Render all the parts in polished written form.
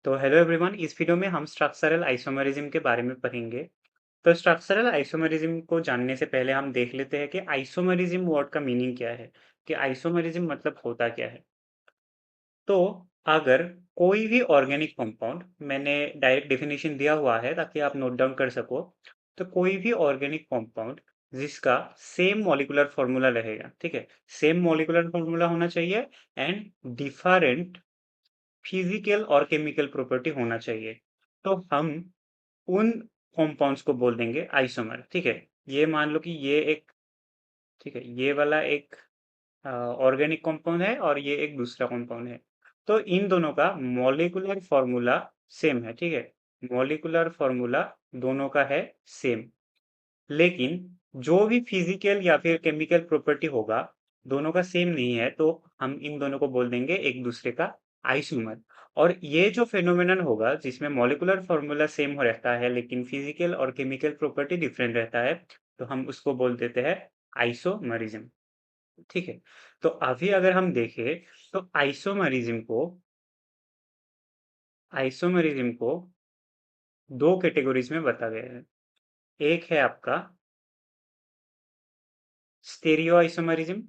तो hello everyone, इस video में हम स्ट्रक्चरल आइसोमरिज्म के बारे में पढ़ेंगे। तो स्ट्रक्चरल आइसोमरिज्म को जानने से पहले हम देख लेते हैं कि आइसोमरिज्म वर्ड का मीनिंग क्या है, कि आइसोमरिज्म मतलब होता क्या है। तो अगर कोई भी ऑर्गेनिक कंपाउंड, मैंने डायरेक्ट डेफिनेशन दिया हुआ है ताकि आप नोट डाउन कर सको। तो कोई भी ऑर्गेनिक कंपाउंड जिसका सेम मॉलिक्यूलर फॉर्मूला रहेगा, ठीक है, सेम मॉलिक्यूलर फॉर्मूला होना चाहिए एंड डिफरेंट फिजिकल और केमिकल प्रॉपर्टी होना चाहिए। तो हम उन कंपाउंड्स को बोल देंगे आइसोमर, ठीक है। ये मान लो कि ये एक, ठीक है, ये वाला एक ऑर्गेनिक कंपाउंड है और ये एक दूसरा कंपाउंड है। तो इन दोनों का मॉलिक्यूलर फॉर्मूला सेम है, ठीक है। मॉलिक्यूलर फॉर्मूला दोनों का है सेम, लेकिन जो भी फिजिकल या फिर केमिकल प्रॉपर्टी होगा दोनों का सेम नहीं है, तो हम इन दोनों को बोल देंगे एक दूसरे का आइसोमर। और ये जो फेनोमेनन होगा जिसमें मॉलिक्यूलर फॉर्मूला सेम हो रहता है लेकिन फिजिकल और केमिकल प्रॉपर्टी डिफरेंट रहता है, तो हम उसको बोल देते हैं आइसोमरिज्म, ठीक है। तो अभी अगर हम देखें तो आइसोमरिज्म को दो कैटेगरीज में बता गया है। एक है आपका स्टेरियो आइसोमरिज्म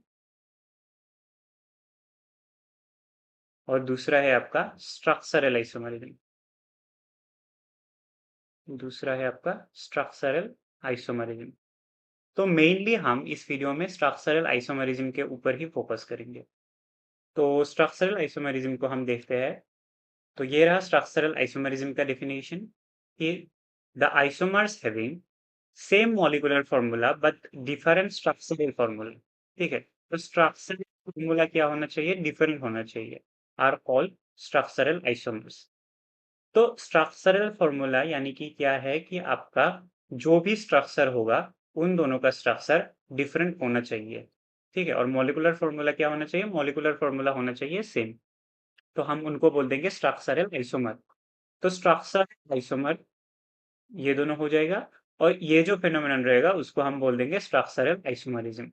और दूसरा है आपका स्ट्रक्चरल आइसोमरिज्म। तो मेनली हम इस वीडियो में स्ट्रक्चरल आइसोमरिज्म के ऊपर ही फोकस करेंगे। तो स्ट्रक्चरल आइसोमरिज्म को हम देखते हैं। तो ये रहा स्ट्रक्चरल आइसोमरिज्म का डेफिनेशन, कि the isomers having same molecular formula but different structural formula, ठीक है। तो स्ट्रक्चरल फॉर्मूला क्या होना चाहिए, डिफरेंट होना चाहिए, आर कॉल्ड स्ट्रक्चरल आइसोमर्स। तो स्ट्रक्चरल फॉर्मूला यानी कि क्या है, कि आपका जो भी स्ट्रक्चर होगा उन दोनों का स्ट्रक्चर डिफरेंट होना चाहिए, ठीक है। और मॉलिक्यूलर फॉर्मूला क्या होना चाहिए, मॉलिक्यूलर फॉर्मूला होना चाहिए सेम। तो हम उनको बोल देंगे स्ट्रक्चरल आइसोमर। तो स्ट्रक्चरल आइसोमर ये दोनों हो जाएगा, और ये जो फेनोमेनन रहेगा उसको हम बोल देंगे स्ट्रक्चरल आइसोमरिज्म,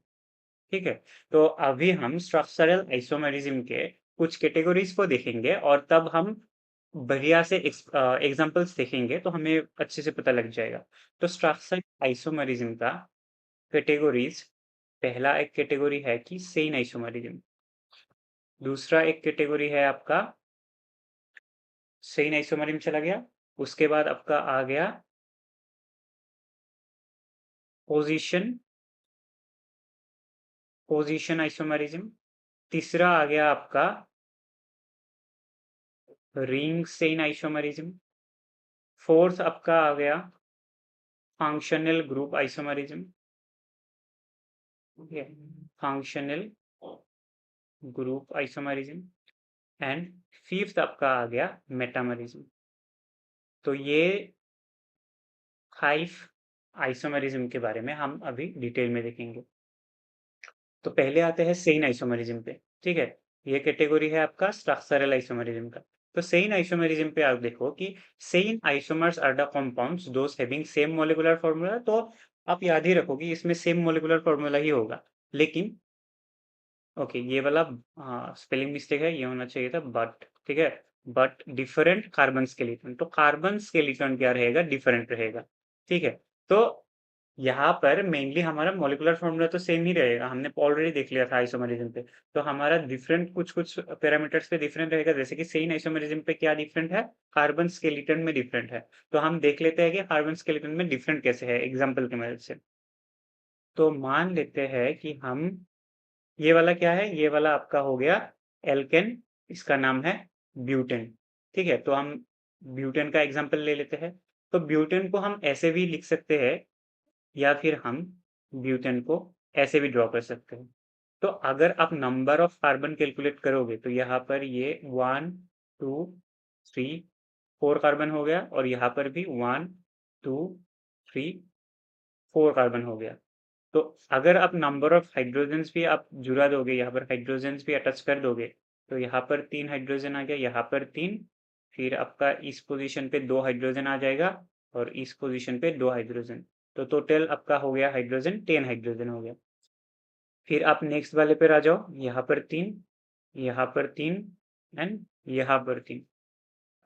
ठीक है। तो अभी हम स्ट्रक्चरल आइसोमरिज्म के कुछ कैटेगरीज को देखेंगे और तब हम बढ़िया से एग्जांपल्स देखेंगे तो हमें अच्छे से पता लग जाएगा। तो स्ट्रक्चरल आइसोमरिज्म का कैटेगरीज, पहला एक कैटेगरी है कि सेइन आइसोमरिज्म। दूसरा एक कैटेगरी है आपका सेइन आइसोमरिज्म, चला गया। उसके बाद आपका आ गया पोजीशन पोजीशन आइसोमरिज्म। तीसरा आ गया आपका रिंग सेइन आइसोमरिज्म। फोर्थ आपका आ गया फंक्शनल ग्रुप आइसोमरिज्म, ठीक है, functional group isomerism. And fifth आपका आ गया मेटामरिज्म। तो ये 5 आइसोमरिज्म के बारे में हम अभी डिटेल में देखेंगे। तो पहले आते हैं सेइन आइसोमरिज्म पे, ठीक है। ये कैटेगरी है आपका स्ट्रक्चरल आइसोमरिज्म का। तो सेइन आइसोमरिज्म पे आप देखो कि सेइन isomers are the compounds those having same molecular formula. तो आप याद ही रखो कि इसमें सेम मॉलिक्यूलर फॉर्मूला ही होगा, लेकिन ओके, ये वाला स्पेलिंग मिस्टेक है, ये होना चाहिए था बट, ठीक है। बट डिफरेंट कार्बन स्केलेटन, तो कार्बन स्केलेटन क्या रहेगा, डिफरेंट रहेगा, ठीक है। तो यहाँ पर मेनली हमारा मॉलिक्यूलर फॉर्मूला तो सेम ही रहेगा, हमने ऑलरेडी देख लिया था आइसोमरिज्म पे। तो हमारा डिफरेंट कुछ कुछ पैरामीटर्स पे डिफरेंट रहेगा, जैसे कि सेम आइसोमरिज्म पे क्या डिफरेंट है, कार्बन स्केलेटन में डिफरेंट है। तो हम देख लेते हैं कि कार्बन स्केलेटन में डिफरेंट कैसे है एग्जाम्पल की मदद से। तो मान लेते हैं कि हम, ये वाला क्या है, ये वाला आपका हो गया एल्केन, इसका नाम है ब्यूटेन, ठीक है। तो हम ब्यूटेन का एग्जांपल ले लेते हैं। तो ब्यूटेन को हम ऐसे भी लिख सकते हैं, या फिर हम ब्यूटेन को ऐसे भी ड्रॉ कर सकते हैं। तो अगर आप नंबर ऑफ कार्बन कैलकुलेट करोगे तो यहाँ पर ये 1 2 3 4 कार्बन हो गया, और यहाँ पर भी 1 2 3 4 कार्बन हो गया। तो अगर आप नंबर ऑफ हाइड्रोजन्स भी आप जुड़ा दोगे, यहाँ पर हाइड्रोजन्स भी अटैच कर दोगे, तो यहाँ पर 3 हाइड्रोजन आ गया, यहाँ पर 3, फिर आपका इस पोजीशन पे 2 हाइड्रोजन आ जाएगा, और इस पोजीशन पे 2 हाइड्रोजन। तो टोटल आपका हो गया हाइड्रोजन 10 हाइड्रोजन हो गया। फिर आप नेक्स्ट वाले पर आ जाओ, यहाँ पर 3, यहाँ पर 3 एंड यहाँ पर 3।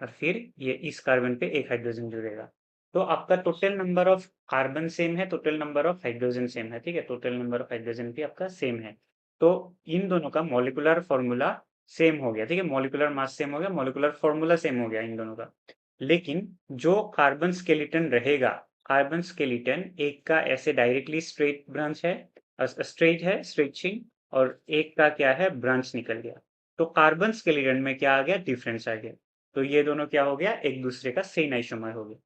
और फिर ये इस कार्बन पे एक हाइड्रोजन जुड़ेगा। तो आपका total number of carbon same है, total number of hydrogen same है, ठीक है, टोटल नंबर ऑफ हाइड्रोजन भी आपका सेम है। तो इन दोनों का मॉलिक्यूलर फॉर्मूला सेम हो गया, ठीक है, मॉलिक्यूलर मास सेम हो गया, मॉलिक्यूलर फॉर्मूला सेम हो गया इन दोनों का। लेकिन जो कार्बन स्केलेटन रहेगा, कार्बन स्केलेटन एक का ऐसे डायरेक्टली स्ट्रेट ब्रांच है, स्ट्रेट चेन, और एक का क्या है, ब्रांच निकल गया। तो कार्बन स्केलेटन में क्या आ गया, डिफरेंस आ गया। तो ये दोनों क्या हो गया, एक दूसरे का सेम आइसोमर हो गया।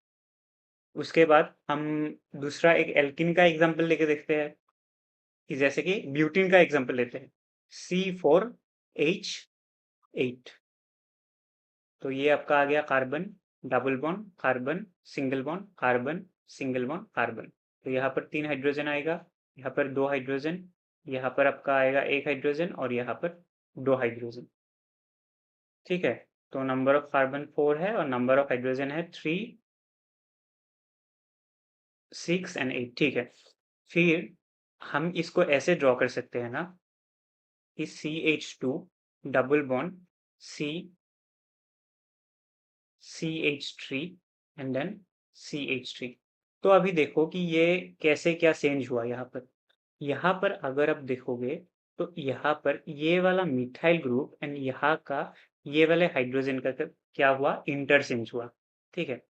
उसके बाद हम दूसरा एक एल्किन का एग्जांपल लेके देखते हैं, कि जैसे कि ब्यूटीन का एग्जांपल लेते हैं, C4H8। तो ये आपका आ गया carbon, double bond, carbon, single bond, carbon, single bond, carbon. तो यहाँ पर 3 हाइड्रोजन आएगा, यहाँ पर 2 हाइड्रोजन, यहाँ पर आपका आएगा 1 हाइड्रोजन, और यहाँ पर 2 हाइड्रोजन, ठीक है। तो नंबर ऑफ कार्बन 4 है और नंबर ऑफ हाइड्रोजन है 3, 6 एंड 8, ठीक है। फिर हम इसको ऐसे ड्रॉ कर सकते हैं ना, कि CH2 double bond CH3 and then CH3। तो अभी देखो कि ये कैसे क्या चेंज हुआ यहाँ पर अगर आप देखोगे, तो यहाँ पर ये वाला मिथाइल ग्रुप एंड यहाँ का ये वाले हाइड्रोजन का क्या हुआ, इंटरचेंज हुआ, ठीक है।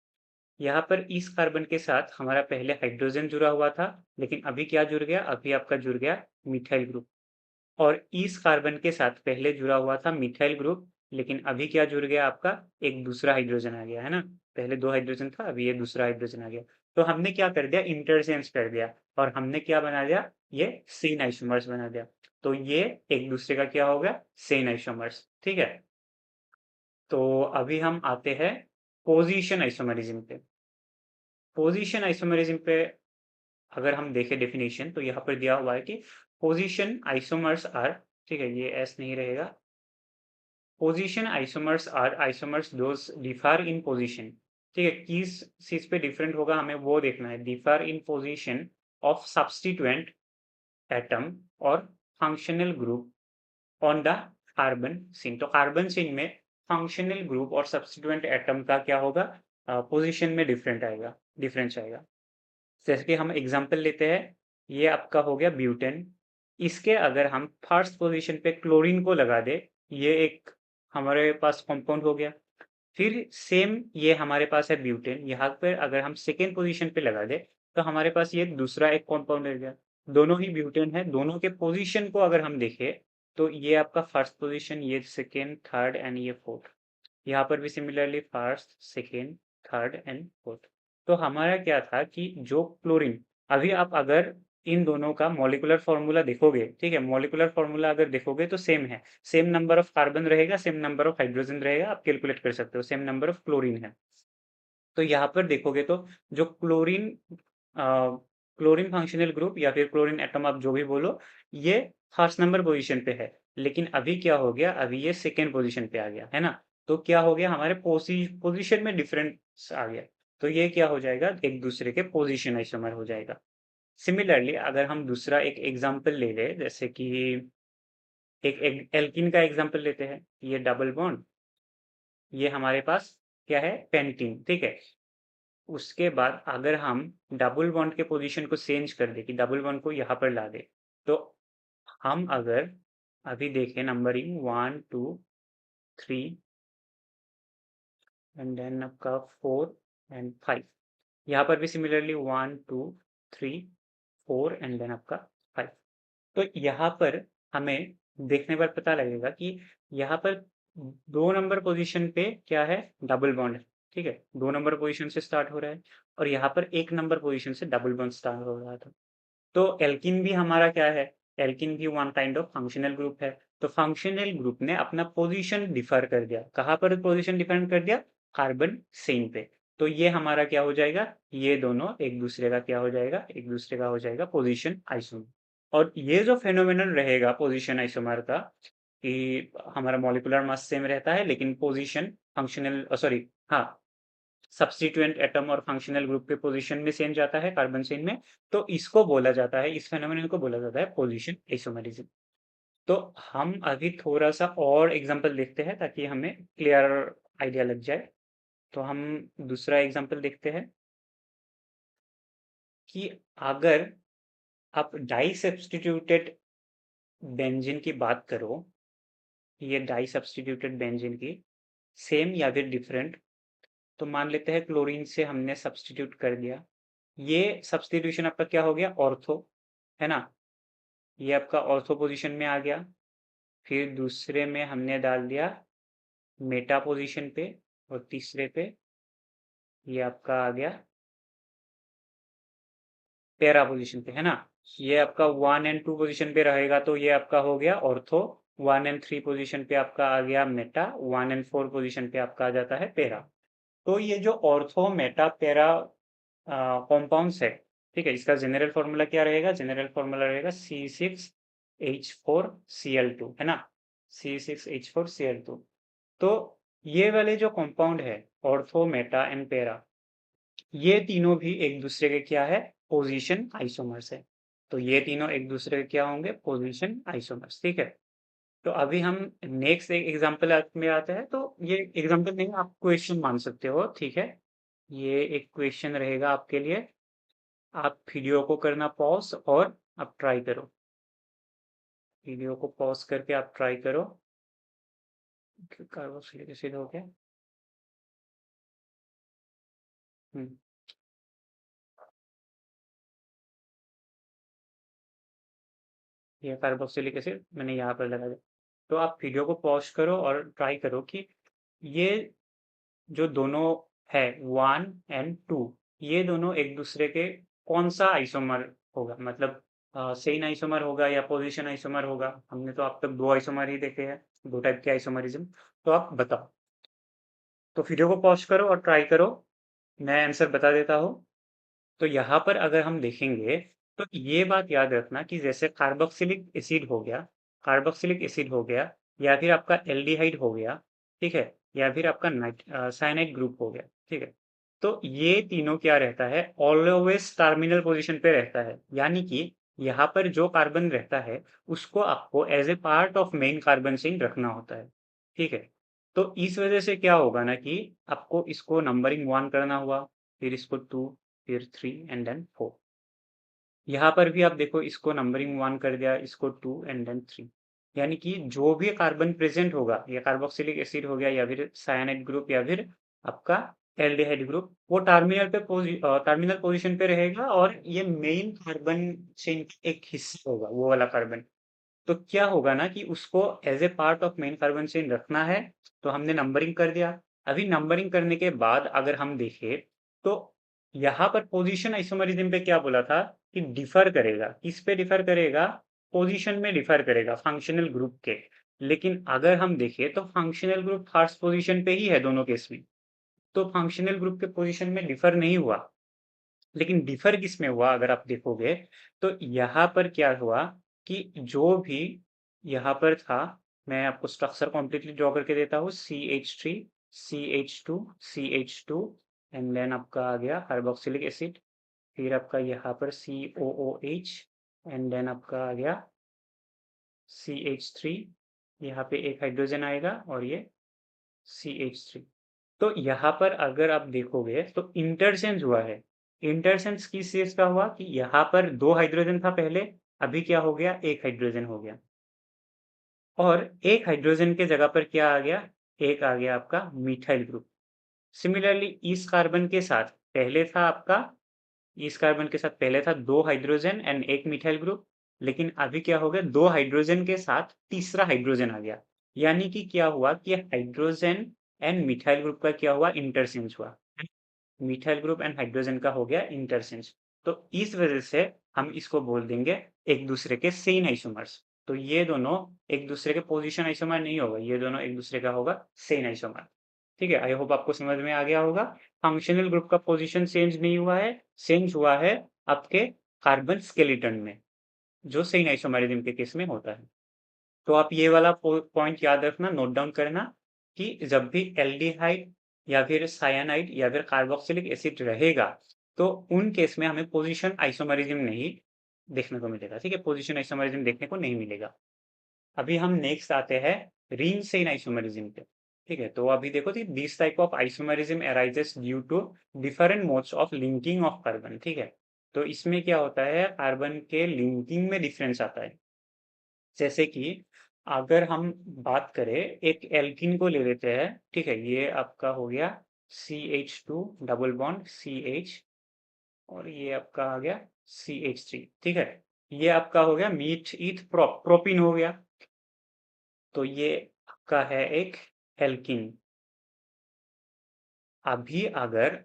यहाँ पर इस कार्बन के साथ हमारा पहले हाइड्रोजन जुड़ा हुआ था, लेकिन अभी क्या जुड़ गया, अभी आपका जुड़ गया मिथाइल ग्रुप। और इस कार्बन के साथ पहले जुड़ा हुआ था मिथाइल ग्रुप, लेकिन अभी क्या जुड़ गया, आपका एक दूसरा हाइड्रोजन आ गया, है ना। पहले 2 हाइड्रोजन था, अभी ये दूसरा हाइड्रोजन आ गया। तो हमने क्या कर दिया, इंटरचेंज कर दिया, और हमने क्या बना दिया, ये सेन आइसोमर्स बना दिया। तो ये एक दूसरे का क्या हो गया, सेन आइसोमर्स, ठीक है। तो अभी हम आते हैं पोजीशन आइसोमरिज्म पे। पोजीशन आइसोमरिज्म पे अगर हम देखें डेफिनेशन, तो यहाँ पर दिया हुआ है कि पोजीशन आइसोमर्स आर, ठीक है, ये एस नहीं रहेगा, position isomers are isomers those differ in position, ठीक है, किस चीज पे डिफरेंट होगा हमें वो देखना है, differ in position of substituent atom और functional group on the carbon chain. तो कार्बन चेन में फंक्शनल ग्रुप और सब्स्टिट्यूएंट एटम का क्या होगा, पोजीशन में डिफरेंस आएगा। जैसे कि हम एग्जांपल लेते हैं, ये आपका हो गया ब्यूटेन, इसके अगर हम फर्स्ट पोजीशन पे क्लोरीन को लगा दे, ये एक हमारे पास कंपाउंड हो गया। फिर सेम ये हमारे पास है ब्यूटेन, यहाँ पर अगर हम सेकेंड पोजीशन पे लगा दे, तो हमारे पास ये दूसरा एक कंपाउंड हो गया। दोनों ही ब्यूटेन है, दोनों के पोजीशन को अगर हम देखें, तो ये आपका फर्स्ट पोजीशन, ये सेकेंड, थर्ड एंड ये फोर्थ। यहाँ पर भी similarly first, second, third and fourth. तो हमारा क्या था कि जो क्लोरीन, अभी आप अगर इन दोनों का मॉलिकुलर फॉर्मूला देखोगे, ठीक है, मॉलिकुलर फॉर्मूला अगर देखोगे तो सेम है, सेम नंबर ऑफ कार्बन रहेगा, सेम नंबर ऑफ हाइड्रोजन रहेगा, आप कैलकुलेट कर सकते हो, सेम नंबर ऑफ क्लोरीन है। तो यहाँ पर देखोगे तो जो क्लोरीन फंक्शनल ग्रुप या फिर क्लोरीन एटम, आप जो भी बोलो, ये फर्स्ट नंबर पोजीशन पे है। लेकिन अभी क्या हो गया, अभी ये सेकेंड पोजीशन पे आ गया, है ना। तो क्या हो गया, हमारे पोजीशन में डिफरेंस आ गया। तो ये क्या हो जाएगा, एक दूसरे के पोजीशन आइसोमर हो जाएगा। सिमिलरली अगर हम दूसरा एक एग्जांपल ले ले, जैसे कि एक एल्किन का एग्जांपल लेते हैं, ये डबल बॉन्ड, ये हमारे पास क्या है, पेंटीन, ठीक है। उसके बाद अगर हम डबल बॉन्ड के पोजीशन को चेंज कर दे, कि डबल बॉन्ड को यहाँ पर ला दे, तो हम अगर अभी देखें नंबरिंग 1 2 3 एंड देन आपका 4 एंड 5, यहाँ पर भी सिमिलरली 1 2 3 4 एंड देन आपका 5। तो यहाँ पर हमें देखने पर पता लगेगा कि यहाँ पर 2 नंबर पोजीशन पे क्या है, डबल बॉन्ड है, ठीक है, 2 नंबर पोजीशन से स्टार्ट हो रहा है, और यहाँ पर 1 नंबर पोजीशन से डबल बॉन्ड स्टार्ट हो रहा था। तो एल्किन भी हमारा क्या है, एल्किन भी one kind of functional group है। तो फंक्शनल ग्रुप ने अपना पोजीशन डिफर कर दिया, कहाँ पर पोजीशन डिफर कर दिया, कार्बन चेन पे। तो ये हमारा क्या हो जाएगा, ये दोनों एक दूसरे का क्या हो जाएगा, एक दूसरे का हो जाएगा पोजीशन आइसोमर। और ये जो फेनोमेनन रहेगा पोजीशन आइसोमर का, कि हमारा मॉलिक्यूलर मास सेम रहता है, लेकिन पोजीशन फंक्शनल, सॉरी, हाँ, सब्स्टिट्यूएंट एटम और फंक्शनल ग्रुप के पोजीशन में चेंज आता है कार्बन चेन में। तो इसको बोला जाता है, इस फेनोमेनन को बोला जाता है पोजीशन आइसोमरिज्म। तो हम अभी थोड़ा सा और एग्जांपल देखते हैं, ताकि हमें क्लियर आइडिया लग जाए। तो हम दूसरा एग्जांपल देखते हैं कि अगर आप डाई सब्स्टिट्यूटेड बेंजीन की बात करो, ये डाई सब्स्टिट्यूटेड बेंजीन की सेम या फिर डिफरेंट, तो मान लेते हैं क्लोरीन से हमने सब्स्टिट्यूट कर दिया। ये सब्स्टिट्यूशन आपका क्या हो गया, ऑर्थो, है ना। ये आपका ऑर्थो पोजीशन में आ गया। फिर दूसरे में हमने डाल दिया मेटा पोजीशन पे, और तीसरे पे ये आपका आ गया पैरा पोजीशन पे, है ना। ये आपका 1 एंड 2 पोजीशन पे रहेगा तो ये आपका हो गया ऑर्थो। 1 एंड 3 पोजीशन पे आपका आ गया मेटा। 1 एंड 4 पोजीशन पे आपका आ जाता है पैरा। तो ये जो ऑर्थो मेटा पैरा कॉम्पाउंड्स है, ठीक है, इसका जनरल फॉर्मूला क्या रहेगा, जनरल फॉर्मूला रहेगा C6H4Cl2, है ना। C6H4Cl2। तो ये वाले जो कंपाउंड है ऑर्थो मेटा एंड पैरा, ये तीनों भी एक दूसरे के क्या है, पोजीशन आइसोमर्स है। तो ये तीनों एक दूसरे के क्या होंगे, पोजीशन आइसोमर्स, ठीक है। तो अभी हम नेक्स्ट एक एग्जांपल में आते हैं। तो ये एग्जांपल नहीं, आप क्वेश्चन मान सकते हो, ठीक है। ये एक क्वेश्चन रहेगा आपके लिए। आप वीडियो को करना पॉज और आप ट्राई करो। वीडियो को पॉज करके आप ट्राई करो। कार्बोक्सिलिक एसिड हो गया। हम्म, ये कार्बोक्सिलिक एसिड मैंने यहाँ पर लगा दिया। तो आप वीडियो को पॉज करो और ट्राई करो कि ये जो दोनों है 1 एंड 2, ये दोनों एक दूसरे के कौन सा आइसोमर होगा, मतलब सेम आइसोमर होगा या पोजीशन आइसोमर होगा। हमने तो अब तक दो आइसोमर ही देखे हैं, दो टाइप के आइसोमरिज्म। तो आप बताओ। तो वीडियो को पॉज करो और ट्राई करो। मैं आंसर बता देता हूँ। तो यहाँ पर अगर हम देखेंगे तो ये बात याद रखना कि जैसे कार्बोक्सिलिक एसिड हो गया, कार्बोक्सिलिक एसिड हो गया, या फिर आपका एल्डिहाइड हो गया, ठीक है, या फिर आपका साइनाइड ग्रुप हो गया, ठीक है। तो ये तीनों क्या रहता है, ऑलवेज टर्मिनल पोजीशन पे रहता है। यानी कि यहाँ पर जो कार्बन रहता है उसको आपको as a part of main carbon chain रखना होता है, ठीक है। तो इस वजह से क्या होगा ना कि आपको इसको नंबरिंग 1 करना हुआ, फिर इसको 2, फिर 3 एंड देन 4। यहाँ पर भी आप देखो, इसको नंबरिंग 1 कर दिया, इसको 2 एंड देन 3। यानी कि जो भी कार्बन प्रेजेंट होगा, या कार्बोक्सिलिक एसिड हो गया, या फिर साइनाइड ग्रुप, या फिर आपका एल्डिहाइड ग्रुप, वो टर्मिनल पे टर्मिनल पोजीशन पे रहेगा, और ये मेन कार्बन चेन एक हिस्सा होगा वो वाला कार्बन। तो क्या होगा ना कि उसको as a part of main carbon chain रखना है। तो हमने नंबरिंग कर दिया। अभी नंबरिंग करने के बाद अगर हम देखें तो यहाँ पर पोजीशन आइसोमरिज्म पे क्या बोला था कि डिफर करेगा, किस पे डिफर करेगा, पोजीशन में डिफर करेगा फंक्शनल ग्रुप के। लेकिन अगर हम देखें तो फंक्शनल ग्रुप फर्स्ट पोजीशन पे ही है दोनों केस में। तो फंक्शनल ग्रुप के पोजीशन में डिफर नहीं हुआ। लेकिन डिफर किस में हुआ अगर आप देखोगे, तो यहाँ पर क्या हुआ कि जो भी यहाँ पर था, मैं आपको स्ट्रक्चर कॉम्प्लीटली ड्रॉ करके देता हूँ। CH3, CH2, CH2, and then आपका आ गया कार्बोक्सिलिक एसिड। फिर आपका यहाँ पर COOH, एंड देन आपका आ गया CH3। यहाँ पे एक हाइड्रोजन आएगा और ये CH3। तो यहाँ पर अगर आप देखोगे तो इंटरचेंज हुआ है। इंटरचेंज किस चीज का हुआ कि यहाँ पर दो हाइड्रोजन था पहले, अभी क्या हो गया, एक हाइड्रोजन हो गया। और एक हाइड्रोजन के जगह पर क्या आ गया, एक आ गया आपका मिथाइल ग्रुप। सिमिलरली इस कार्बन के साथ पहले था आपका, इस कार्बन के साथ पहले था दो हाइड्रोजन एंड एक मिथाइल ग्रुप। लेकिन अभी क्या हो गया, दो हाइड्रोजन के साथ तीसरा हाइड्रोजन आ गया। यानी कि क्या हुआ कि हाइड्रोजन एंड मिथाइल ग्रुप का क्या हुआ, इंटरचेंज हुआ। मिथाइल ग्रुप एंड हाइड्रोजन का हो गया इंटरचेंज। तो इस वजह से हम इसको बोल देंगे एक दूसरे के सेम आइसोमर्स। तो ये दोनों एक दूसरे के पोजीशन आइसोमर नहीं होगा, ये दोनों एक दूसरे का होगा सेम आइसोमर। ठीक है, आई होप आपको समझ में आ गया होगा। फंक्शनल ग्रुप का पोजीशन चेंज नहीं हुआ है, चेंज हुआ है आपके कार्बन स्केलेटन में, जो सेम आइसोमरिज्म के केस में होता है। तो आप ये वाला पॉइंट याद रखना, नोट डाउन करना कि जब भी एल्डिहाइड या फिर साइनाइड या फिर कार्बोक्सिलिक एसिड रहेगा तो उन केस में हमें पोजीशन आइसोमरिज्म नहीं देखने को मिलेगा। ठीक है, पोजीशन आइसोमरिज्म देखने को नहीं मिलेगा। अभी हम नेक्स्ट आते हैं रिंग चेन आइसोमरिज्म पे। ठीक है, तो अभी देखो थी this type of isomerism arises due to different modes of linking of carbon. ठीक है, तो इसमें क्या होता है, कार्बन के लिंकिंग में डिफरेंस आता है। जैसे कि अगर हम बात करें, एक एल्किन को ले लेते हैं। ठीक है, ये आपका हो गया CH2 डबल बॉन्ड CH, और ये आपका आ गया CH3। ठीक है, ये आपका हो गया मीथ ईथ प्रोपिन हो गया, तो ये आपका है एक एल्किन। अभी अगर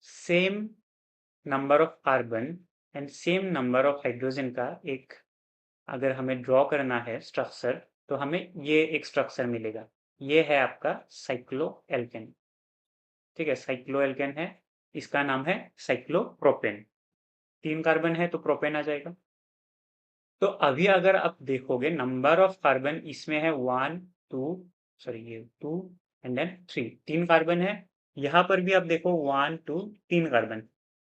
same number of carbon and same number of hydrogen का एक अगर हमें ड्रॉ करना है स्ट्रक्चर, तो हमें ये एक स्ट्रक्चर मिलेगा। ये है आपका साइक्लोएल्केन। ठीक है, साइक्लोएल्केन है, इसका नाम है साइक्लोप्रोपेन। 3 कार्बन है तो प्रोपेन आ जाएगा। तो अभी अगर आप देखोगे नंबर ऑफ कार्बन इसमें है 1 2, सॉरी ये 2 एंड देन 3, 3 कार्बन है। यहाँ पर भी आप देखो 1 2 3 carbon.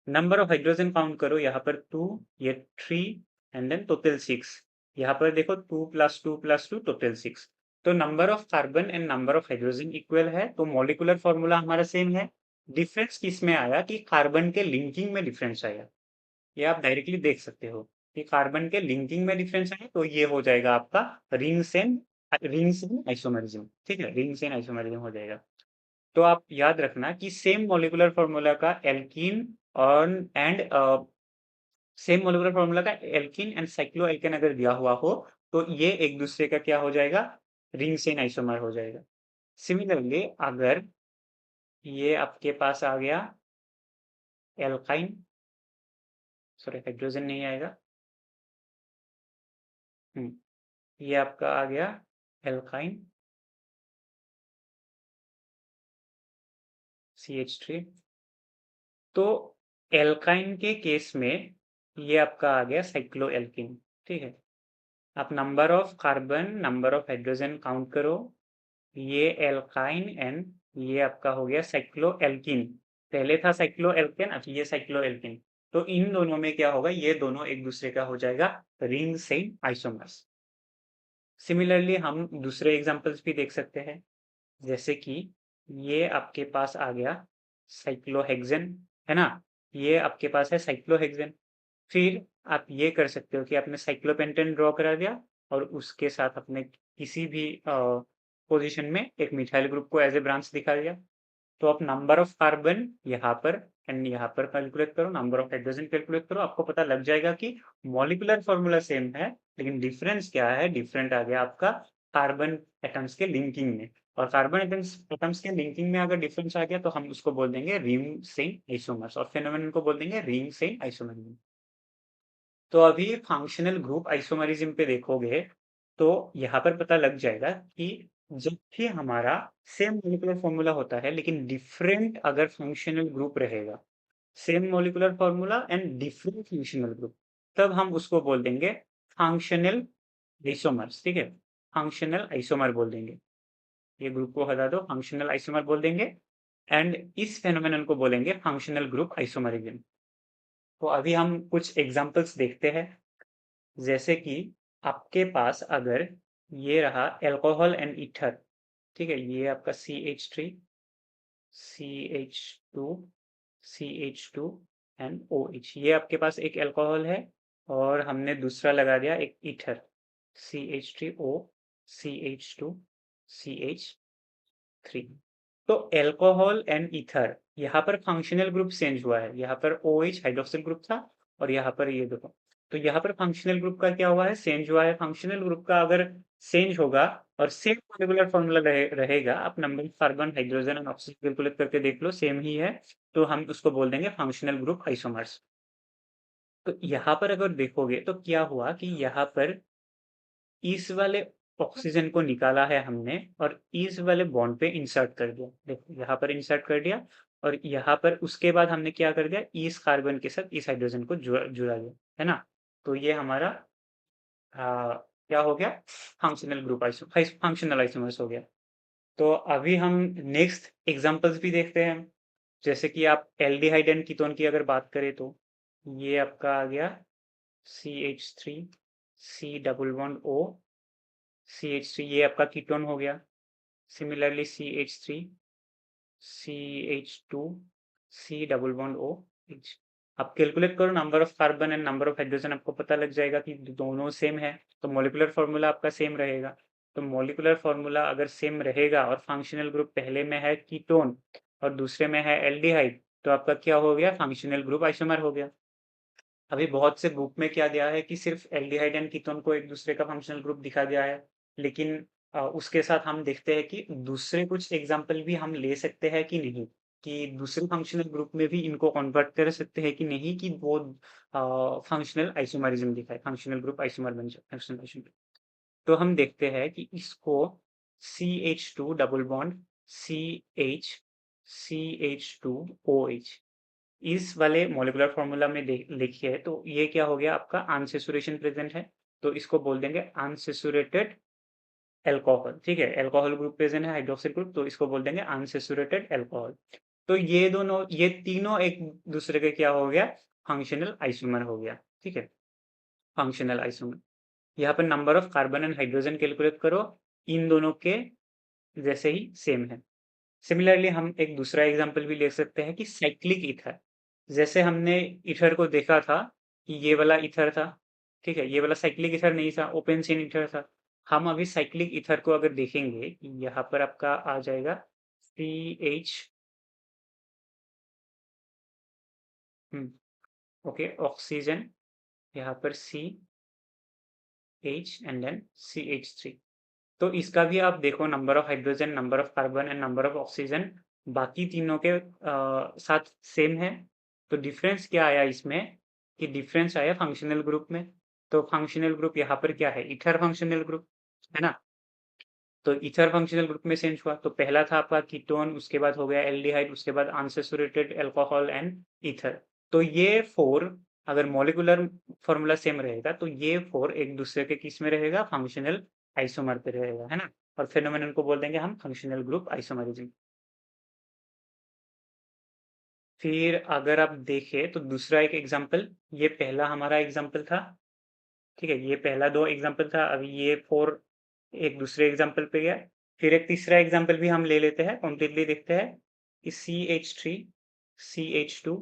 Number of hydrogen count करो, यहाँ पर 2, ये 3 एंड देन टोटल 6। यहाँ पर देखो 2 + 2 + 2 टोटल 6। तो number of carbon and number of hydrogen equal है, तो मॉलिक्यूलर फॉर्मूला हमारा सेम है। डिफरेंस किस में आया कि कार्बन के लिंकिंग में डिफरेंस आया। ये आप डायरेक्टली देख सकते हो कि कार्बन के लिंकिंग में डिफरेंस है, तो ये हो जाएगा आपका रिंग सेन आइसोमेरिज्म। ठीक है, रिंग सेन आइसोमेरिज्म हो जाएगा। तो आप याद रखना कि सेम मॉलिक्यूलर फॉर्मूला का एल्कीन और एंड सेम मॉलिक्यूलर फॉर्मूला का एल्कीन एंड साइक्लो एल्केन अगर दिया हुआ हो, तो ये एक दूसरे का क्या हो जाएगा, रिंग सेन आइसोमर हो जाएगा। सिमिलरली अगर ये आपके पास आ गया एल्काइन, सॉरी हाइड्रोजन नहीं आएगा, ये आपका आ गया एल्काइन CH3। तो एल्काइन के केस में ये आपका आ गया साइक्लो एल्किन। ठीक है, आप number of carbon number of hydrogen count करो, ये एल्काइन एंड ये आपका हो गया साइक्लो एल्किन। पहले था साइक्लो एल्केन, अब ये साइक्लो एल्किन। तो इन दोनों में क्या होगा, ये दोनों एक दूसरे का हो जाएगा रिंग सेम आइसोमर्स। सिमिलरली हम दूसरे एग्जांपल्स भी देख सकते हैं, जैसे कि ये आपके पास आ गया साइक्लोहेक्सेन, है ना, ये आपके पास है साइक्लोहेक्सेन। फिर आप ये कर सकते हो कि आपने साइक्लोपेंटेन ड्रॉ करा दिया और उसके साथ अपने किसी भी पोजीशन में एक मिथाइल ग्रुप को एज ए ब्रांच दिखा दिया। तो आप नंबर ऑफ कार्बन यहाँ पर एंड यहाँ पर कैलकुलेट करो, नंबर ऑफ हाइड्रोजन कैलकुलेट करो, आपको पता लग जाएगा कि मॉलिक्यूलर फॉर्मूला सेम है, लेकिन डिफरेंस क्या है, डिफरेंट आ गया आपका कार्बन एटम्स के लिंकिंग में। और कार्बन एटम्स के लिंकिंग में अगर डिफरेंस आ गया तो हम उसको बोल देंगे रिंग सेम आइसोमर्स, और फेनोमेनन को बोल देंगे रिंग सेम आइसोमरिज्म। तो अभी फंक्शनल ग्रुप आइसोमरिज्म पे देखोगे तो यहाँ पर पता लग जाएगा कि जब भी हमारा सेम मॉलिक्यूलर फॉर्मूला होता है लेकिन डिफरेंट अगर फंक्शनल ग्रुप रहेगा, same molecular formula and different functional group, तब हम उसको बोल देंगे फंक्शनल आइसोमर्स। ठीक है, फंक्शनल आइसोमर बोल देंगे, ये ग्रुप को हटा दो, फंक्शनल आइसोमर बोल देंगे। एंड इस फेनोमेनन को बोलेंगे फंक्शनल ग्रुप आइसोमरिज्म। तो अभी हम कुछ एग्जांपल्स देखते हैं, जैसे कि आपके पास अगर ये रहा एल्कोहल एंड ईथर। ठीक है, ये आपका CH3 CH2 CH2 and OH, ये आपके पास एक एल्कोहल है, और हमने दूसरा लगा दिया एक ईथर CH3O CH2 CH3। तो एल्कोहल एंड ईथर, यहाँ पर फंक्शनल ग्रुप चेंज हुआ है, यहाँ पर OH हाइड्रोक्सिल ग्रुप था और यहाँ पर ये देखो, तो यहाँ पर फंक्शनल ग्रुप का क्या हुआ है, चेंज हुआ है। फंक्शनल ग्रुप का अगर चेंज होगा और सेम मॉलिक्यूलर फॉर्मूला रहेगा, आप नंबर ऑफ कार्बन हाइड्रोजन और ऑक्सीजन कैलकुलेट करके देख लो, सेम ही है, तो हम उसको बोल देंगे फंक्शनल ग्रुप आइसोमर्स। तो यहाँ पर अगर देखोगे तो क्या हुआ कि यहाँ पर इस वाले ऑक्सीजन को निकाला है हमने और इस वाले बॉन्ड पे इंसर्ट कर दिया, देखो यहाँ पर इंसर्ट कर दिया, और यहाँ पर उसके बाद हमने क्या कर दिया, इस कार्बन के साथ इस हाइड्रोजन को जुड़ा दिया, है ना। तो ये हमारा क्या हो गया, फंक्शनल ग्रुप फंक्शनल आइसोमर्स हो गया। तो अभी हम नेक्स्ट एग्जांपल्स भी देखते हैं, जैसे कि आप एल्डिहाइड एंड कीटोन की अगर बात करें तो ये आपका आ गया CH3 C double bond O CH3, ये आपका कीटोन हो गया। Similarly CH3, CH2, C double bond OH। आप कैलकुलेट करो number of carbon and number of hydrogen, आपको पता लग जाएगा कि दोनों सेम है, तो मॉलिक्यूलर फॉर्मूला आपका सेम रहेगा। तो मॉलिक्यूलर फॉर्मूला अगर सेम रहेगा और फंक्शनल ग्रुप पहले में है कीटोन और दूसरे में है एल्डिहाइड, तो आपका क्या हो गया, फंक्शनल ग्रुप आइसोमर हो गया। अभी बहुत से बुक में क्या दिया है कि सिर्फ एल्डिहाइड एंड कीटोन को एक दूसरे का फंक्शनल ग्रुप दिखा दिया है, लेकिन उसके साथ हम देखते हैं कि दूसरे कुछ एग्जाम्पल भी हम ले सकते हैं कि नहीं, कि दूसरे फंक्शनल ग्रुप में भी इनको कन्वर्ट कर सकते हैं कि नहीं, कि वो फंक्शनल आइसोमरिज्म दिखाए, फंक्शनल ग्रुप आइसोमर बन जाए, फंक्शनल आइसोमर। तो हम देखते हैं कि इसको CH2 double bond CH CH2OH इस वाले मॉलिक्यूलर फॉर्मूला में लिखिए, तो ये क्या हो गया, आपका अनसेचुरेशन प्रेजेंट है, तो इसको बोल देंगे अनसेचुरेटेड एल्कोहल। ठीक है, एल्कोहल ग्रुप प्रेजेंट है, हाइड्रोक्सिल ग्रुप, तो इसको बोल देंगे अनसेचुरेटेड एल्कोहल। तो ये तीनों एक दूसरे के क्या हो गया, फंक्शनल आइसोमर हो गया। ठीक है, फंक्शनल आइसोमर। यहाँ पर number of carbon and hydrogen calculate करो, इन दोनों के जैसे ही सेम है। सिमिलरली हम एक दूसरा एग्जांपल भी ले सकते हैं कि साइक्लिक ईथर, जैसे हमने ईथर को देखा था कि ये वाला ईथर था, ठीक है, ये वाला साइक्लिक ईथर नहीं था, ओपन चेन ईथर था। हम अभी साइक्लिक ईथर को अगर देखेंगे, यहाँ पर आपका आ जाएगा CH, ओके, ऑक्सीजन, यहाँ पर CH एंड देन CH3। तो इसका भी आप देखो, number of hydrogen, number of carbon and number of oxygen बाकी तीनों के साथ सेम है। तो डिफरेंस क्या आया इसमें, कि डिफरेंस आया फंक्शनल ग्रुप में। तो फंक्शनल ग्रुप यहाँ पर क्या है, इथर फंक्शनल ग्रुप है ना। तो इथर फंक्शनल ग्रुप में चेंज हुआ, तो पहला था आपका कीटोन, उसके बाद हो गया एल्डिहाइड, उसके बाद अनसैचुरेटेड अल्कोहल एंड ईथर। तो ये फोर, अगर मॉलिक्यूलर फॉर्मूला सेम रहेगा तो ये फोर एक दूसरे के किस में रहेगा, फंक्शनल आइसोमर पे रहेगा, है ना। और फेनोमेनन को बोल देंगे हम फंक्शनल ग्रुप आइसोमरिज्म। फिर अगर आप देखें तो दूसरा एक एग्जांपल, ये पहला हमारा एग्जांपल था, ठीक है, ये पहला दो एग्जांपल था, अभी ये फोर एक दूसरे एग्जांपल पे गया। फिर एक तीसरा एग्जांपल भी हम ले लेते हैं, कम्प्लीटली देखते हैं कि CH3 CH2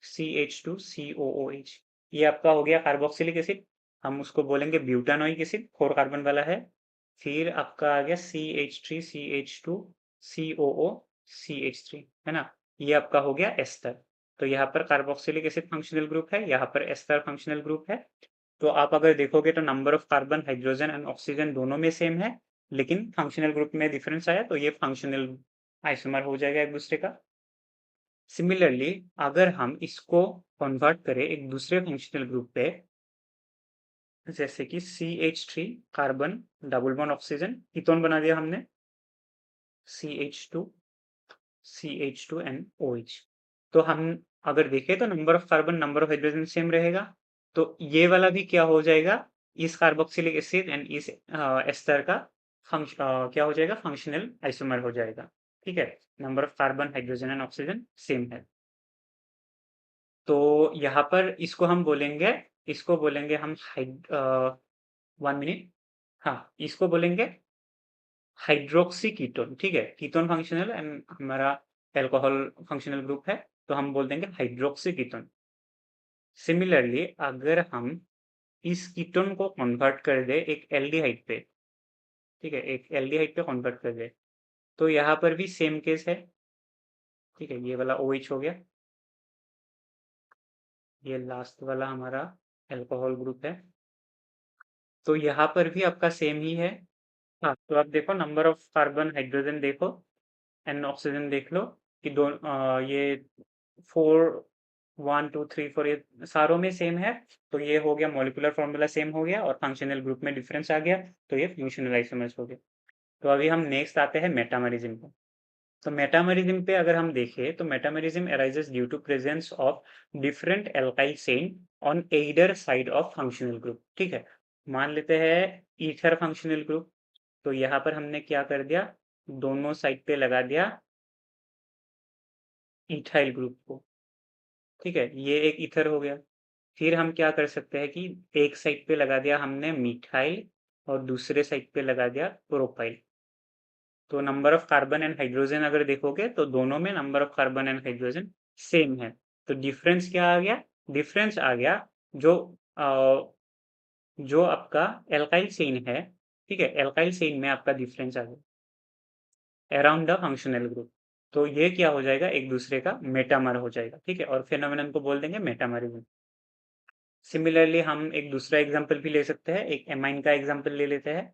CH2 COOH, ये आपका हो गया कार्बोक्सिलिक एसिड, हम उसको बोलेंगे ब्यूटानोइक एसिड, 4 कार्बन वाला है। फिर आपका आ गया CH3 CH2 COO CH3, है ना, ये आपका हो गया एस्टर। तो यहाँ पर कार्बोक्सिलिक एसिड फंक्शनल ग्रुप है, यहाँ पर एस्टर फंक्शनल ग्रुप है। तो आप अगर देखोगे तो number of carbon, hydrogen and oxygen दोनों में सेम है, लेकिन फंक्शनल ग्रुप में डिफरेंस आया, तो ये फंक्शनल आइसोमर हो जाएगा एक दूसरे का। सिमिलरली अगर हम इसको कन्वर्ट करें एक दूसरे फंक्शनल ग्रुप पे, जैसे कि CH3 carbon double bond oxygen, ketone बना दिया हमने, CH2 CH2 एंड OH। तो हम अगर देखें तो number of carbon, number of hydrogen same रहेगा, तो ये वाला भी क्या हो जाएगा, इस कार्बोक्सिलिक एसिड एंड इस एस्टर का क्या हो जाएगा, फंक्शनल आइसोमर हो जाएगा। ठीक है, number of carbon, hydrogen and oxygen same है। तो यहाँ पर इसको बोलेंगे हम 1 मिनट, हाँ, इसको बोलेंगे हाइड्रोक्सी कीटोन। ठीक है, कीटोन फंक्शनल एंड हमारा एल्कोहल फंक्शनल ग्रुप है, तो हम बोल देंगे हाइड्रोक्सी कीटोन। सिमिलरली अगर हम इस कीटोन को कन्वर्ट कर दे एक एल्डिहाइड पे, ठीक है, एक एल्डिहाइड पे कन्वर्ट कर दे, तो यहाँ पर भी सेम केस है। ठीक है, ये वाला OH हो गया, ये लास्ट वाला हमारा एल्कोहल ग्रुप है, तो यहाँ पर भी आपका सेम ही है। हाँ, तो आप देखो नंबर ऑफ कार्बन, हाइड्रोजन देखो एंड ऑक्सीजन देख लो, कि ये 4 1 2 3 4 ये सारों में सेम है। तो ये हो गया, मॉलिक्यूलर फॉर्मूला सेम हो गया और फंक्शनल ग्रुप में डिफरेंस आ गया, तो ये फंक्शनल आइसोमर्स हो गए। तो अभी हम नेक्स्ट आते हैं मेटामरिज्म पे। तो मेटामरिज्म पे अगर हम देखें तो metamerism arises due to presence of different alkyl chain on either side of functional group. ठीक है, मान लेते हैं ईथर फंक्शनल ग्रुप, तो यहाँ पर हमने क्या कर दिया, दोनों साइड पे लगा दिया इथाइल ग्रुप को। ठीक है, ये एक ईथर हो गया। फिर हम क्या कर सकते हैं कि एक साइड पे लगा दिया हमने मिथाइल और दूसरे साइड पे लगा दिया प्रोपाइल। तो number of carbon and hydrogen अगर देखोगे तो दोनों में number of carbon and hydrogen same है। तो डिफरेंस क्या आ गया? डिफरेंस आ गया जो जो आपका एल्काइल चेन है, ठीक है, एल्काइल चेन में आपका डिफरेंस आ गया अराउंड द फंक्शनल ग्रुप। तो ये क्या हो जाएगा? एक दूसरे का मेटामर हो जाएगा, ठीक है, और फेनोमेनन को बोल देंगे मेटामरिज्म। सिमिलरली हम एक दूसरा एग्जांपल भी ले सकते हैं, एक एमाइन का एग्जांपल ले लेते हैं।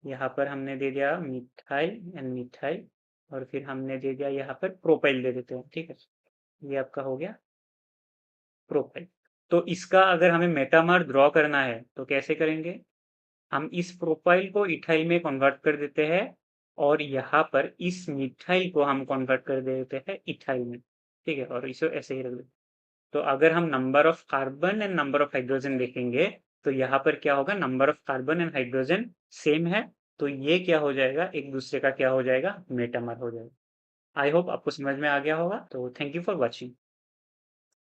यहाँ पर हमने दे दिया मिथाइल एंड मिथाइल, और फिर हमने दे दिया यहाँ पर प्रोपाइल दे देते हैं, ठीक है, ये आपका हो गया प्रोपाइल। तो इसका अगर हमें मेटामर ड्रॉ करना है तो कैसे करेंगे? हम इस प्रोपाइल को इथाइल में कन्वर्ट कर देते हैं, और यहाँ पर इस मिथाइल को हम कन्वर्ट कर देते हैं इथाइल में, ठीक है, और इसे ऐसे ही रख देते हैं। तो अगर हम number of carbon and number of hydrogen देखेंगे तो यहाँ पर क्या होगा? Number of carbon and hydrogen same है, तो ये क्या हो जाएगा? एक दूसरे का क्या हो जाएगा? मेटामर हो जाएगा। आई होप आपको समझ में आ गया होगा। तो थैंक यू फॉर वॉचिंग।